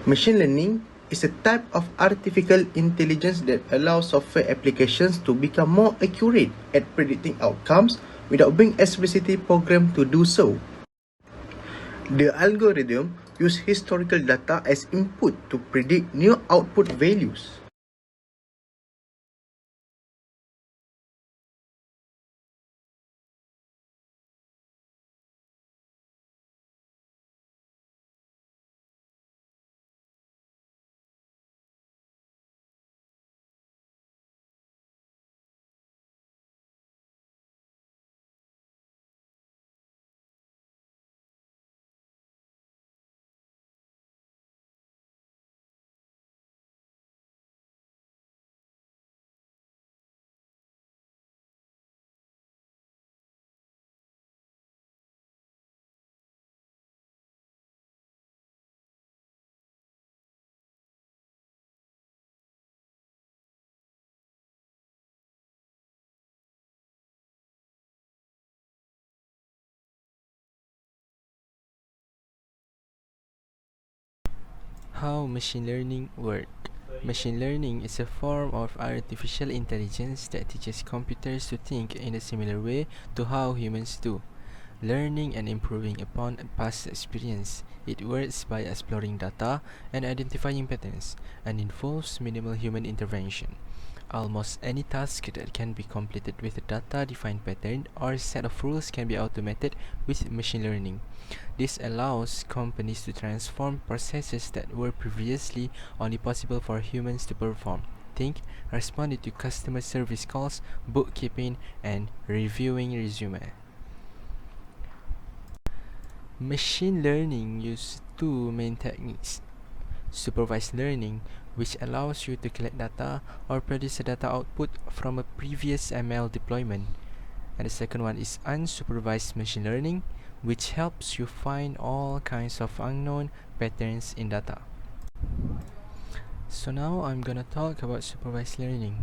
Machine learning is a type of artificial intelligence that allows software applications to become more accurate at predicting outcomes without being explicitly programmed to do so. The algorithm uses historical data as input to predict new output values. How machine learning works. Machine learning is a form of artificial intelligence that teaches computers to think in a similar way to how humans do, learning and improving upon past experience. It works by exploring data and identifying patterns, and involves minimal human intervention. Almost any task that can be completed with a data-defined pattern or set of rules can be automated with machine learning. This allows companies to transform processes that were previously only possible for humans to perform. Think responding to customer service calls, bookkeeping, and reviewing resume. Machine learning uses two main techniques. Supervised learning, which allows you to collect data or produce a data output from a previous ML deployment. And the second one is unsupervised machine learning, which helps you find all kinds of unknown patterns in data. So now I'm gonna talk about supervised learning.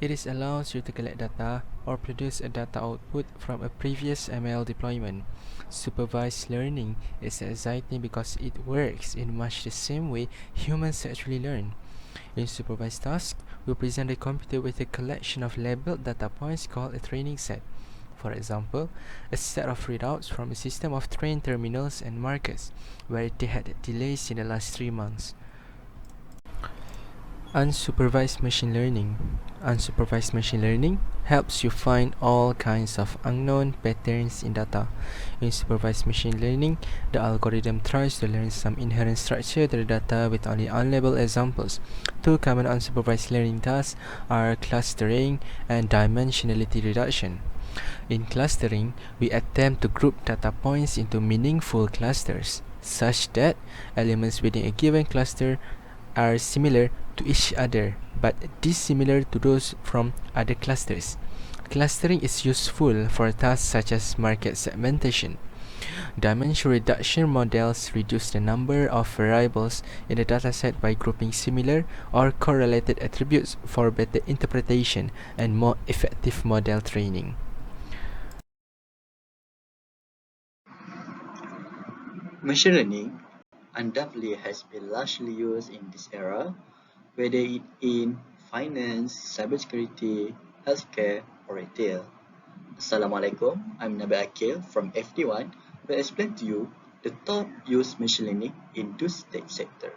It is allows you to collect data or produce a data output from a previous ML deployment. Supervised learning is exciting because it works in much the same way humans actually learn. In supervised tasks, we present the computer with a collection of labeled data points called a training set. For example, a set of readouts from a system of train terminals and markets where they had delays in the last 3 months. Unsupervised machine learning. Unsupervised machine learning helps you find all kinds of unknown patterns in data. In supervised machine learning, the algorithm tries to learn some inherent structure to the data with only unlabeled examples. Two common unsupervised learning tasks are clustering and dimensionality reduction. In clustering, we attempt to group data points into meaningful clusters, such that elements within a given cluster are similar to each other but dissimilar to those from other clusters. Clustering is useful for tasks such as market segmentation. Dimension reduction models reduce the number of variables in the dataset by grouping similar or correlated attributes for better interpretation and more effective model training. Machine learning undoubtedly has been largely used in this era, whether it in finance, cybersecurity, healthcare, or retail. Assalamualaikum, I'm Nabil Akil from FD1 will explain to you the top used machine learning in this tech sector.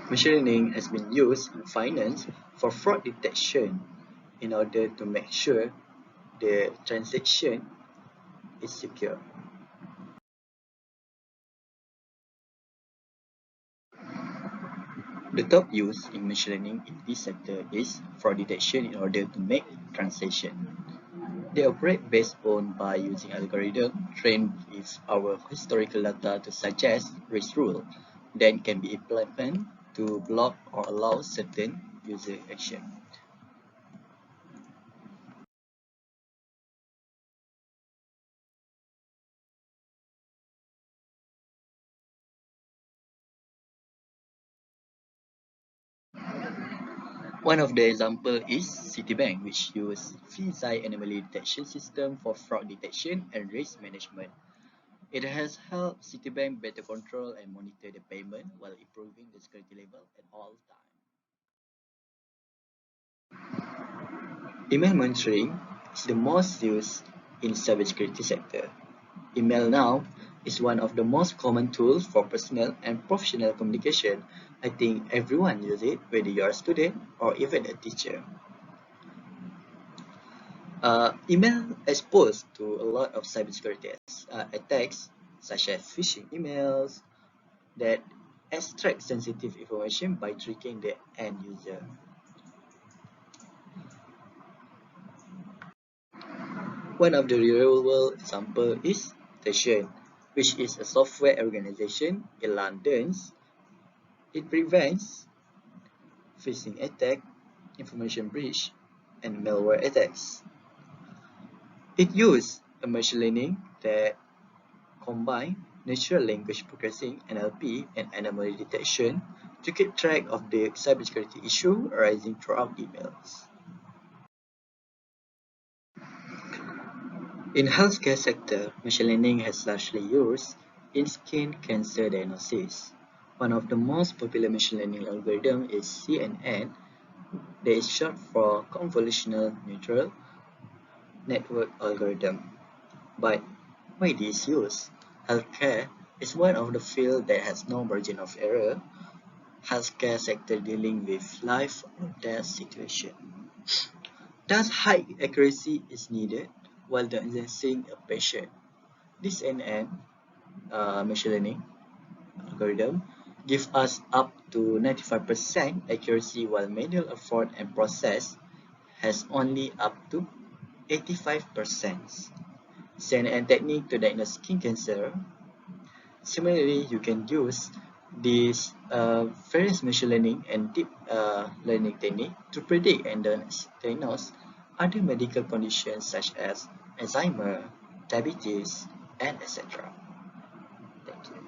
Machine learning has been used in finance for fraud detection in order to make sure the transaction is secure. The top use in machine learning in this sector is fraud detection in order to make transaction. They operate based on by using algorithm trained with our historical data to suggest risk rule, then can be implemented to block or allow certain user action. One of the example is Citibank, which use Fizai anomaly detection system for fraud detection and risk management. It has helped Citibank better control and monitor the payment while improving the security level at all times. Email monitoring is the most used in cybersecurity sector. Email now is one of the most common tools for personal and professional communication. I think everyone uses it, whether you're a student or even a teacher. Email exposed to a lot of cybersecurity attacks, such as phishing emails that extract sensitive information by tricking the end user. One of the real-world examples is Taschen, which is a software organization in London. It prevents phishing attack, information breach, and malware attacks. It uses a machine learning that combine natural language processing (NLP) and anomaly detection to keep track of the cybersecurity issue arising throughout emails. In healthcare sector, machine learning has largely used in skin cancer diagnosis. One of the most popular machine learning algorithm is CNN, that is short for Convolutional Neural Network Algorithm. But why this use? Healthcare is one of the fields that has no margin of error. Healthcare sector dealing with life or death situation. Thus high accuracy is needed while diagnosing a patient. This NN machine learning algorithm give us up to 95% accuracy while manual effort and process has only up to 85%. CNN technique to diagnose skin cancer. Similarly, you can use this various machine learning and deep learning technique to predict and diagnose other medical conditions such as Alzheimer, diabetes, and etc. Thank you.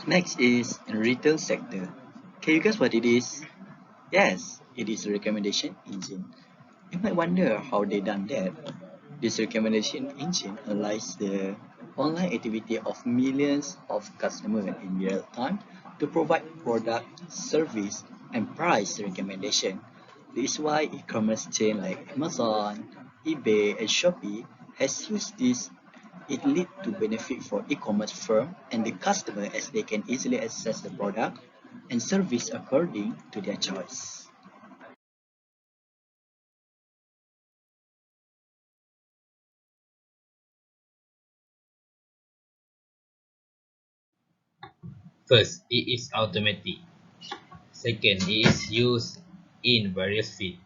Next is retail sector. Can you guess what it is? Yes, it is a recommendation engine. You might wonder how they done that. This recommendation engine analyzes the online activity of millions of customers in real time to provide product, service, and price recommendation. This is why e-commerce chain like Amazon, eBay, and Shopee has used this. It lead to benefit for e-commerce firm and the customer as they can easily access the product and service according to their choice. First, it is automatic. Second, it is used in various fields.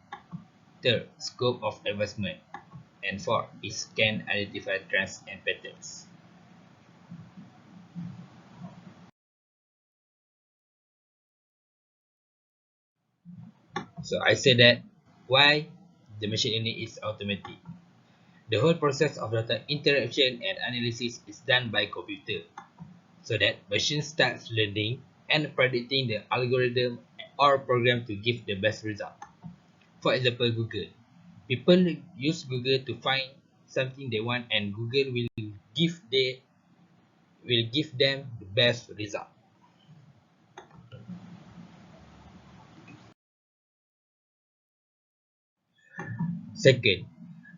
Third, scope of advancement. And fourth, it can identify trends and patterns. So I say that why the machine learning is automatic. The whole process of data interaction and analysis is done by computer, so that machine starts learning and predicting the algorithm or program to give the best result. For example, Google. People use Google to find something they want, and Google will give them the best result. Second,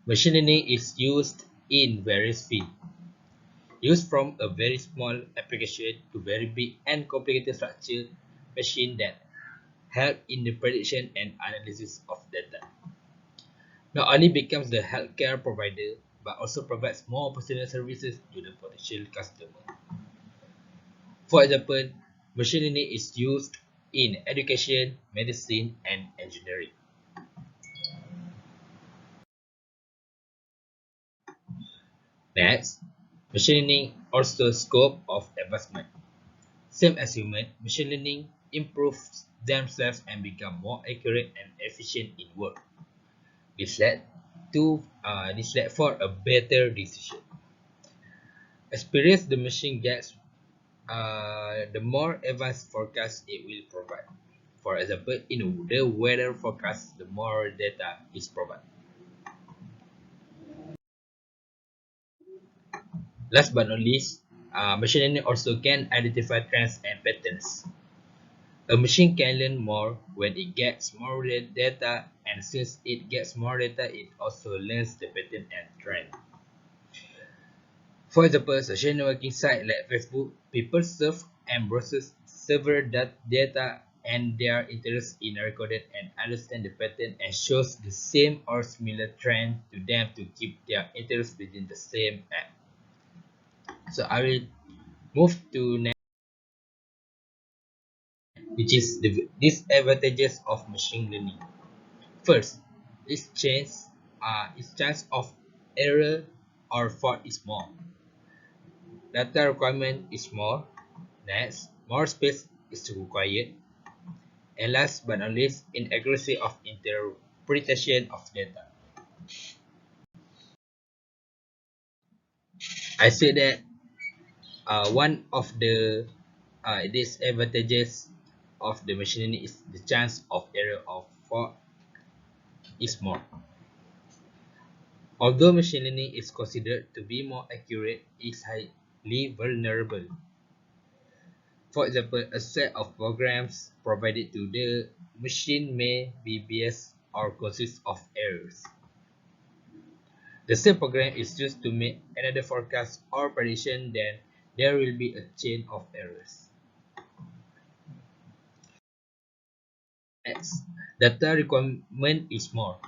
machine learning is used in various fields, used from a very small application to very big and complicated structure machine that help in the prediction and analysis of data. Not only becomes the healthcare provider, but also provides more personal services to the potential customer. For example, machine learning is used in education, medicine, and engineering. Next, machine learning also scope of advancement. Same as human, machine learning improves themselves and become more accurate and efficient in work. This led for a better decision. Experience the machine gets the more advanced forecast it will provide. For example, in the weather forecast, the more data is provided. Last but not least, machine learning also can identify trends and patterns. A machine can learn more when it gets more data, and since it gets more data, it also learns the pattern and trend. For example, a social networking site like Facebook, people surf and browse several data and their interest in recorded and understand the pattern and shows the same or similar trend to them to keep their interest within the same app. So I will move to next, which is the disadvantages of machine learning. First, its chance of error or fault is more. Data requirement is more. Next, more space is required. And last but not least, inaccuracy of interpretation of data. I say that one of the disadvantages of the machine learning is the chance of error of fault is more. Although machine learning is considered to be more accurate, it is highly vulnerable. For example, a set of programs provided to the machine may be biased or consist of errors. The same program is used to make another forecast or prediction, then there will be a chain of errors. X. Data requirement is more.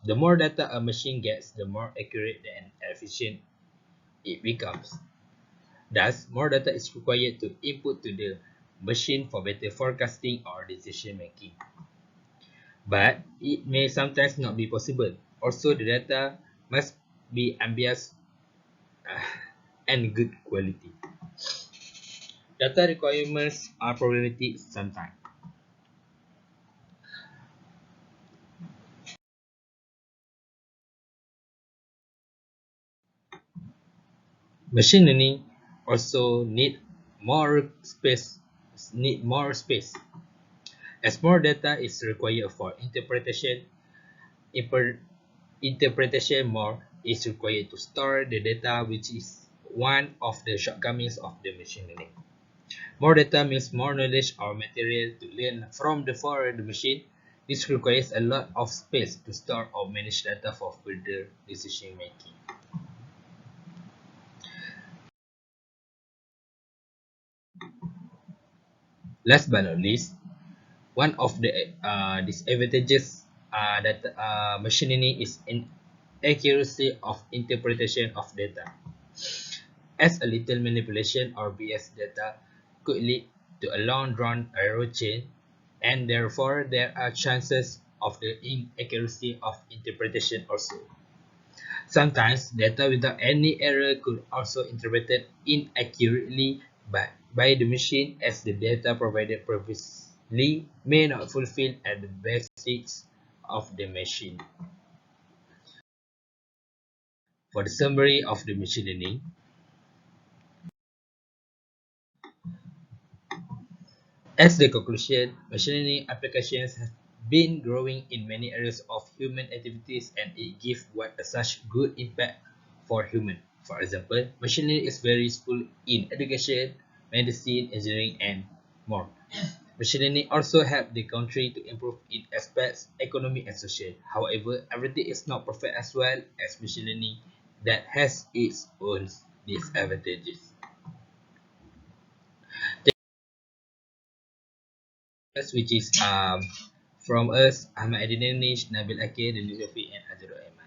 The more data a machine gets, the more accurate and efficient it becomes. Thus, more data is required to input to the machine for better forecasting or decision making. But it may sometimes not be possible. Also, the data must be unbiased and good quality. Data requirements are problematic sometimes. Machine learning also need more space. As more data is required for interpretation more is required to store the data, which is one of the shortcomings of the machine learning. More data means more knowledge or material to learn from for the machine. This requires a lot of space to store or manage data for further decision making. Last but not least, one of the disadvantages that machine learning is inaccuracy of interpretation of data, as a little manipulation or biased data could lead to a long drawn error chain, and therefore there are chances of the inaccuracy of interpretation also. Sometimes data without any error could also interpreted inaccurately by the machine, as the data provided previously may not fulfill at the basics of the machine. For the summary of the machine learning, as the conclusion, machine learning applications have been growing in many areas of human activities, and it gives what a such good impact for human. For example, machine learning is very useful in education, medicine, engineering, and more. Machine learning also help the country to improve its aspects, economy, and social. However, everything is not perfect as well as machine learning that has its own disadvantages. Which is from us, Ahmad Adinanish, Nabil Akir, Denis Shafiq, and Azrul Ahmad.